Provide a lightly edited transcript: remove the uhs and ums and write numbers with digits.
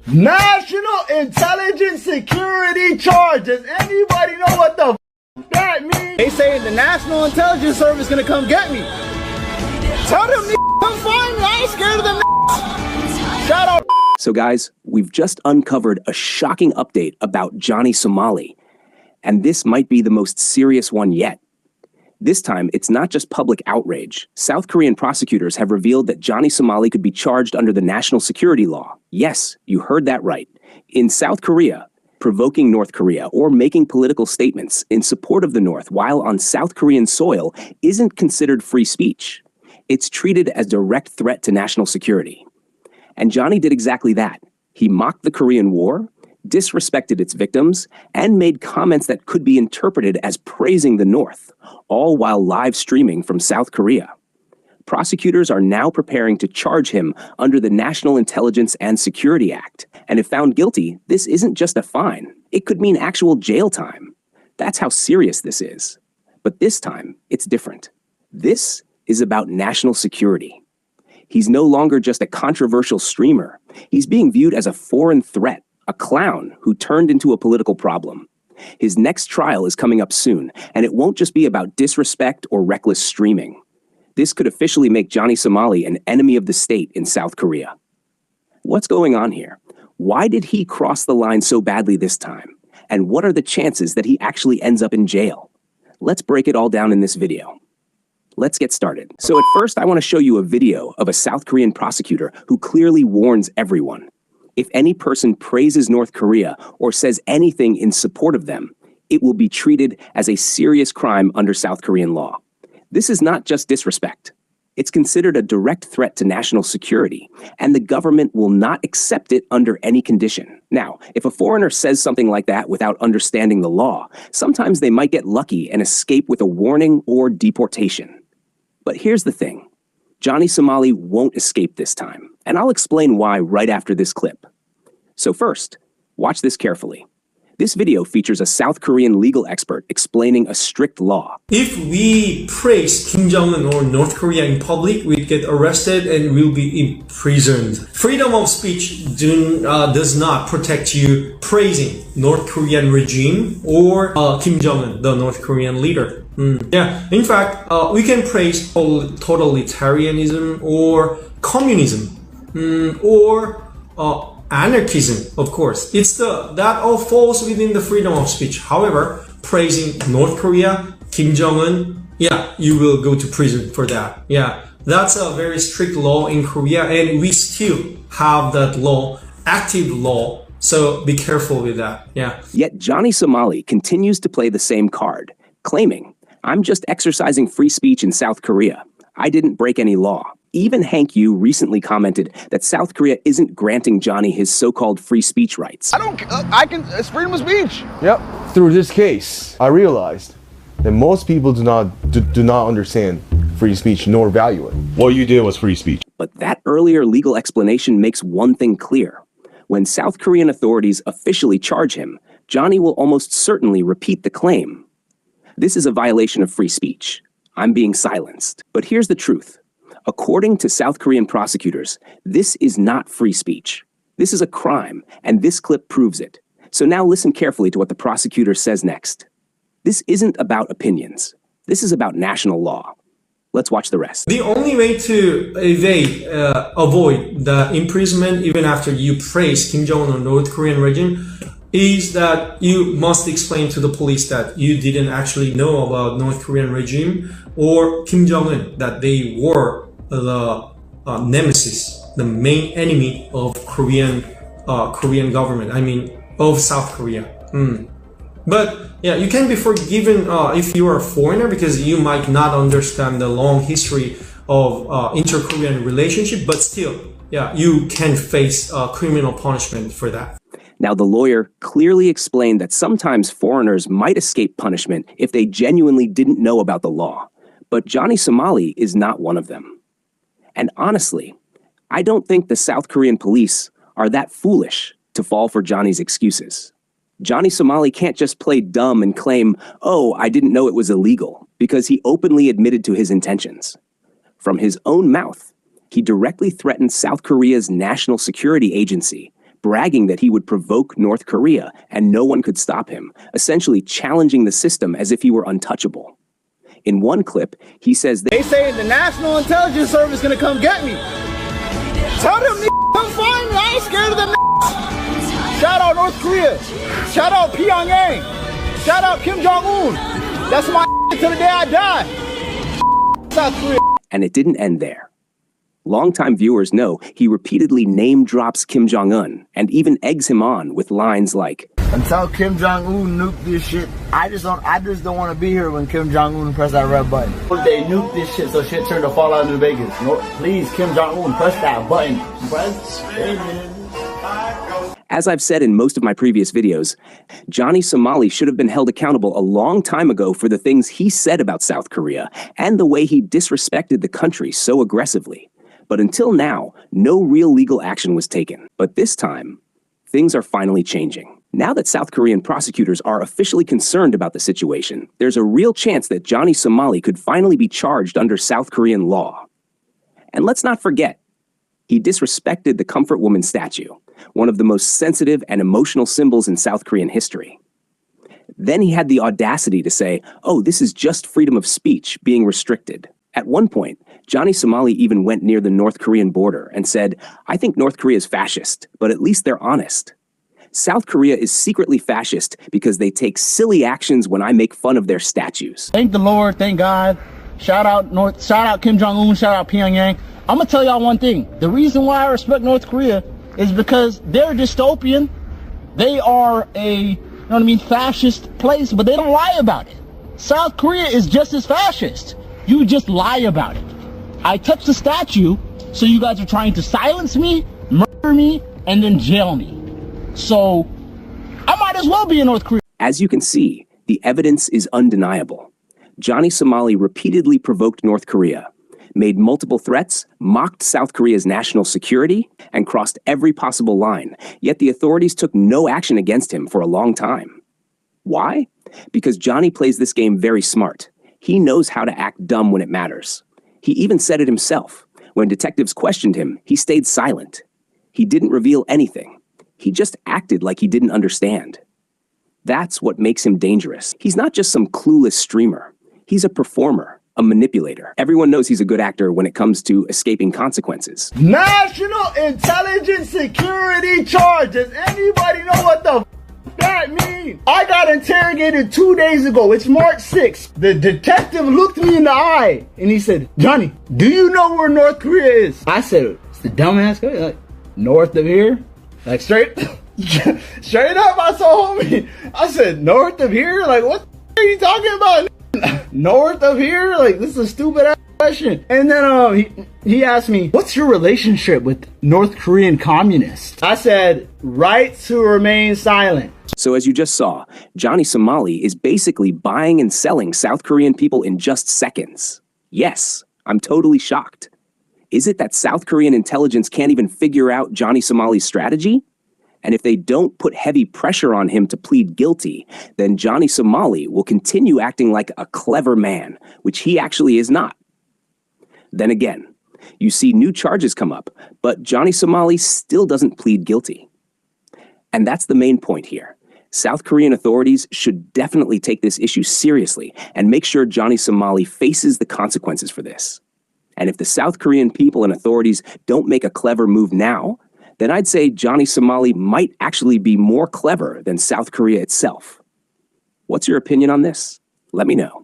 National Intelligence Security Charge. Does anybody know what the that means? They say the National Intelligence Service is gonna come get me. Tell them come find me. I ain't scared of them. Shout out. So guys, we've just uncovered a shocking update about Johnny Somali. And this might be the most serious one yet. This time, it's not just public outrage. South Korean prosecutors have revealed that Johnny Somali could be charged under the national security law. Yes, you heard that right. In South Korea, provoking North Korea or making political statements in support of the North while on South Korean soil isn't considered free speech. It's treated as direct threat to national security. And Johnny did exactly that. He mocked the Korean War, disrespected its victims, and made comments that could be interpreted as praising the North, all while live streaming from South Korea. Prosecutors are now preparing to charge him under the National Intelligence and Security Act. And if found guilty, this isn't just a fine. It could mean actual jail time. That's how serious this is. But this time, it's different. This is about national security. He's no longer just a controversial streamer. He's being viewed as a foreign threat, a clown who turned into a political problem. His next trial is coming up soon, and it won't just be about disrespect or reckless streaming. This could officially make Johnny Somali an enemy of the state in South Korea. What's going on here? Why did he cross the line so badly this time? And what are the chances that he actually ends up in jail? Let's break it all down in this video. Let's get started. So at first, I want to show you a video of a South Korean prosecutor who clearly warns everyone. If any person praises North Korea or says anything in support of them, it will be treated as a serious crime under South Korean law. This is not just disrespect. It's considered a direct threat to national security, and the government will not accept it under any condition. Now, if a foreigner says something like that without understanding the law, sometimes they might get lucky and escape with a warning or deportation. But here's the thing. Johnny Somali won't escape this time, and I'll explain why right after this clip. So first, watch this carefully. This video features a South Korean legal expert explaining a strict law. If we praise Kim Jong-un or North Korea in public, we get arrested and will be imprisoned. Freedom of speech does not protect you praising North Korean regime or Kim Jong-un, the North Korean leader. Yeah, in fact, we can praise totalitarianism or communism or anarchism, of course. That all falls within the freedom of speech. However, praising North Korea, Kim Jong-un, yeah, you will go to prison for that. Yeah, that's a very strict law in Korea, and we still have that law, active law. So be careful with that. Yeah. Yet Johnny Somali continues to play the same card, claiming, "I'm just exercising free speech in South Korea. I didn't break any law." Even Hank Yu recently commented that South Korea isn't granting Johnny his so-called free speech rights. It's freedom of speech. Yep. Through this case, I realized that most people do not understand free speech nor value it. What you did was free speech. But that earlier legal explanation makes one thing clear. When South Korean authorities officially charge him, Johnny will almost certainly repeat the claim. This is a violation of free speech. I'm being silenced. But here's the truth. According to South Korean prosecutors, this is not free speech. This is a crime, and this clip proves it. So now listen carefully to what the prosecutor says next. This isn't about opinions. This is about national law. Let's watch the rest. The only way to avoid the imprisonment, even after you praise Kim Jong-un or North Korean regime, is that you must explain to the police that you didn't actually know about North Korean regime or Kim Jong-un, that they were the nemesis, the main enemy of Korean government. I mean, of South Korea. But yeah, you can be forgiven if you are a foreigner because you might not understand the long history of inter-Korean relationship. But still, yeah, you can face criminal punishment for that. Now, the lawyer clearly explained that sometimes foreigners might escape punishment if they genuinely didn't know about the law. But Johnny Somali is not one of them. And honestly, I don't think the South Korean police are that foolish to fall for Johnny's excuses. Johnny Somali can't just play dumb and claim, "Oh, I didn't know it was illegal," because he openly admitted to his intentions. From his own mouth, he directly threatened South Korea's National Security Agency, bragging that he would provoke North Korea and no one could stop him, essentially challenging the system as if he were untouchable. In one clip, he says They say the National Intelligence Service is gonna come get me. Tell them come find me. I ain't scared of them. Shout out North Korea. Shout out Pyongyang. Shout out Kim Jong-un. That's my till the day I die. South Korea. And it didn't end there. Longtime viewers know he repeatedly name drops Kim Jong-un and even eggs him on with lines like, Until Kim Jong-un nuke this shit, I just don't want to be here when Kim Jong-un press that red button. They nuke this shit so shit turn to Fallout New Vegas. No, please, Kim Jong-un, press that button. As I've said in most of my previous videos, Johnny Somali should have been held accountable a long time ago for the things he said about South Korea and the way he disrespected the country so aggressively. But until now, no real legal action was taken. But this time, things are finally changing. Now that South Korean prosecutors are officially concerned about the situation, there's a real chance that Johnny Somali could finally be charged under South Korean law. And let's not forget, he disrespected the Comfort Woman statue, one of the most sensitive and emotional symbols in South Korean history. Then he had the audacity to say, oh, this is just freedom of speech being restricted. At one point, Johnny Somali even went near the North Korean border and said, I think North Korea is fascist, but at least they're honest. South Korea is secretly fascist because they take silly actions when I make fun of their statues. Thank the Lord, thank God. Shout out Kim Jong-un, shout out Pyongyang. I'm gonna tell y'all one thing. The reason why I respect North Korea is because they're dystopian. They are a, fascist place, but they don't lie about it. South Korea is just as fascist. You just lie about it. I touched the statue, so you guys are trying to silence me, murder me, and then jail me. So, I might as well be in North Korea. As you can see, the evidence is undeniable. Johnny Somali repeatedly provoked North Korea, made multiple threats, mocked South Korea's national security, and crossed every possible line, yet the authorities took no action against him for a long time. Why? Because Johnny plays this game very smart. He knows how to act dumb when it matters. He even said it himself. When detectives questioned him, he stayed silent. He didn't reveal anything. He just acted like he didn't understand. That's what makes him dangerous. He's not just some clueless streamer. He's a performer, a manipulator. Everyone knows he's a good actor when it comes to escaping consequences. National Intelligence Security charges. Anybody know what the that means? I got interrogated 2 days ago. It's March 6th. The detective looked me in the eye and he said, Johnny, do you know where North Korea is? I said, it's the dumbass guy, like, north of here? Like, straight up, I told homie. I said, north of here? Like, what are you talking about? North of here? Like, this is a stupid ass question. And then he asked me, what's your relationship with North Korean communists? I said, right to remain silent. So as you just saw, Johnny Somali is basically buying and selling South Korean people in just seconds. Yes, I'm totally shocked. Is it that South Korean intelligence can't even figure out Johnny Somali's strategy? And if they don't put heavy pressure on him to plead guilty, then Johnny Somali will continue acting like a clever man, which he actually is not. Then again, you see new charges come up, but Johnny Somali still doesn't plead guilty. And that's the main point here. South Korean authorities should definitely take this issue seriously and make sure Johnny Somali faces the consequences for this. And if the South Korean people and authorities don't make a clever move now, then I'd say Johnny Somali might actually be more clever than South Korea itself. What's your opinion on this? Let me know.